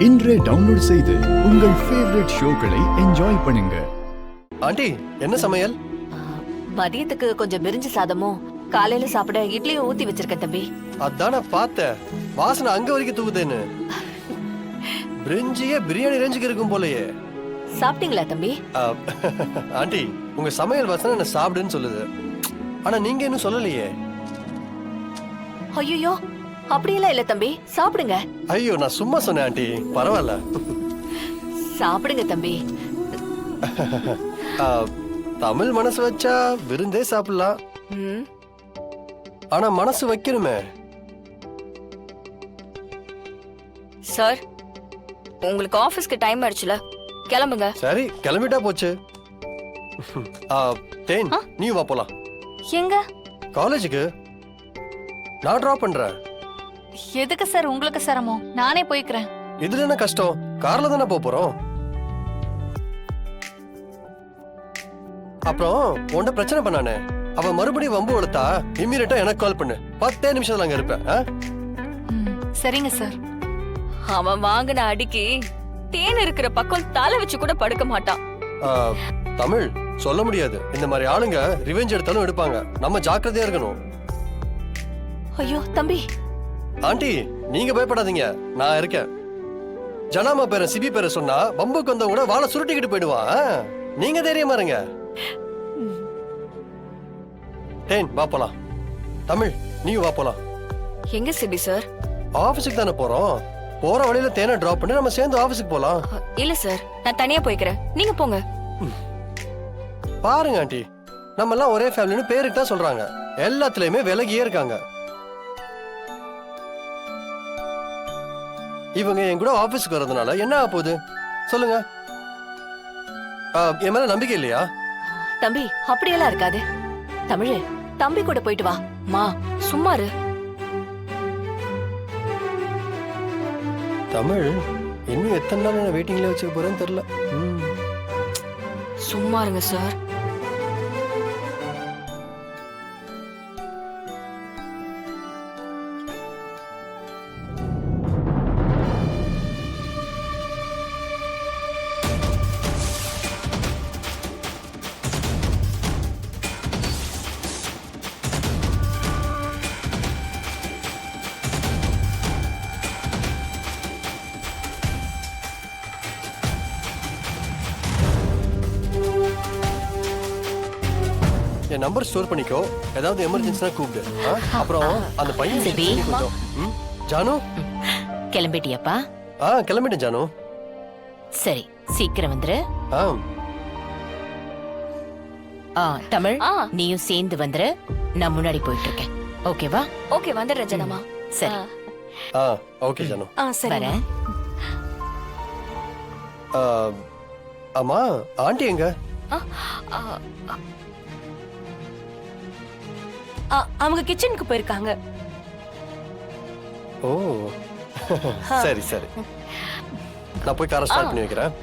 இன்றே டவுன்லோட் செய்து உங்கள் ஃபேவரட் ஷோக்களை என்ஜாய் பண்ணுங்க. ஆண்டி என்ன சமையல்? மதியத்துக்கு கொஞ்சம் பிரிஞ்சு சாதமும் காலையில சாப்பிட இட்லியும் ஊத்தி வச்சிருக்கேன் தம்பி. அதான் நான் பார்த்தேன், வாசனை அங்க வரைக்கும் தூக்குதேன்னு. பிரிஞ்சியே பிரியாணி ரேஞ்சுக்கு இருக்கும் போலயே. சாப்பிட்டீங்களா தம்பி? ஆண்டி உங்க சமையல் வாசனை என்ன சாப்பிடுன்னு சொல்லுது, ஆனா நீங்க இன்னும் சொல்லலையே. ஐயோ அப்படியெல்லாம் இல்ல தம்பி, சாப்பிடுங்க. ஐயோ நான் சும்மா சொன்னேன் ஆண்டி, பரவாயில்ல. சாப்பிடுங்க தம்பி. தமிழ் மனசு வச்சா விருந்தே சாப்பிடலாம், ஆனா மனசு வைக்கணுமே. சார் உங்களுக்கு ஆபீஸ்க்கு டைம் ஆயிடுச்சுல, கிளம்புங்க. சரி கிளம்பிட்டா போச்சு. தேன் நீ வா போலாம். எங்க? காலேஜுக்கு நான் டிராப் பண்றேன். எதுக்கு சார் உங்களுக்கு சிரமம்? நானே போய்க்கிறேன். இதுல என்ன கஷ்டம், கார்ல தானே போறோம். அப்புறம் உன்ட பிரச்சனை பண்ணானே, அவன் மறுபடியும் வம்பு வளர்த்தா இம்மீடியட்டா எனக்கு கால் பண்ணு, 10 நிமிஷத்துல அங்க இருப்பேன். சரிங்க சார். அவன் வாங்கின அடிக்கு தேன் இருக்கிற பக்கம் தலை வச்சு கூட படுக்க மாட்டான். தமிழ் சொல்ல முடியாது, இந்த மாதிரி ஆளுங்க ரிவெஞ்ச் எடுத்தாலும் எடுப்பாங்க, நம்ம ஜாக்கிரதையா இருக்கணும். ஐயோ தம்பி. ஆண்டி நீங்க பயப்படாதீங்க, நான் இருக்கேன். ஜனாமா பேர சிபி பேர சொன்னா பம்புக்கு வந்தவங்க கூட வாழை சுருட்டிக்கிட்டு போயிடுவான். நீங்க தைரியமா இருங்க. தேன் வா போலாம். தமிழ் நீ வா போலாம். எங்க சிபி சார்? ஆபீஸுக்கு தானே போறோம், போற வழியில தேனை டிராப் பண்ணி நம்ம சேர்ந்து ஆபீஸுக்கு போலாம். இல்ல சார், நான் தனியா போய்க்கிறேன், நீங்க போங்க. பாருங்க ஆண்டி, நம்ம எல்லாம் ஒரே ஃபேமிலின்னு பேருக்கு தான் சொல்றாங்க, எல்லாத்துலயுமே விலகியே இருக்காங்க. இவங்க என் கூட ஆபீஸ்க்கு வர்றதுனால என்ன ஆக போகுது சொல்லுங்க? என் மேல நம்பிக்கை இல்லையா? தம்பி அப்படியெல்லாம் இருக்காது. தமிழ் தம்பி கூட போயிட்டு வா. மா சும்மா இரு. தமிழ் இன்னும் எத்தனை நாள் நான் வெயிட்டிங்ல வச்சுக்க போறேன்னு தெரியல. சும்மா இருங்க சார். என் நம்பர் ஸ்டோர் பண்ணிக்கோ, ஏதாவது எமர்ஜென்சினா கூப்பிடு. அப்புறம் அந்த பையன் கொஞ்சம். ஜானு கிளம்பிட்டியாப்பா? கிளம்பிட்டேன் ஜானு. சரி சீக்கிரம் வந்துரு. தமிழ் நீயும் சேர்ந்து வந்துரு, நான் முன்னாடி போயிட்டு இருக்கேன். ஓகேவா? ஓகே வந்துடுறேன் ஜனமா. சரி. ஓகே ஜானு. சரி. ஆமா ஆண்டி எங்க? அவங்க கிச்சனுக்கு போயிருக்காங்க. ஓ சரி சரி, நான் போய் காரை ஸ்டார்ட் பண்ணி வைக்கிறேன்.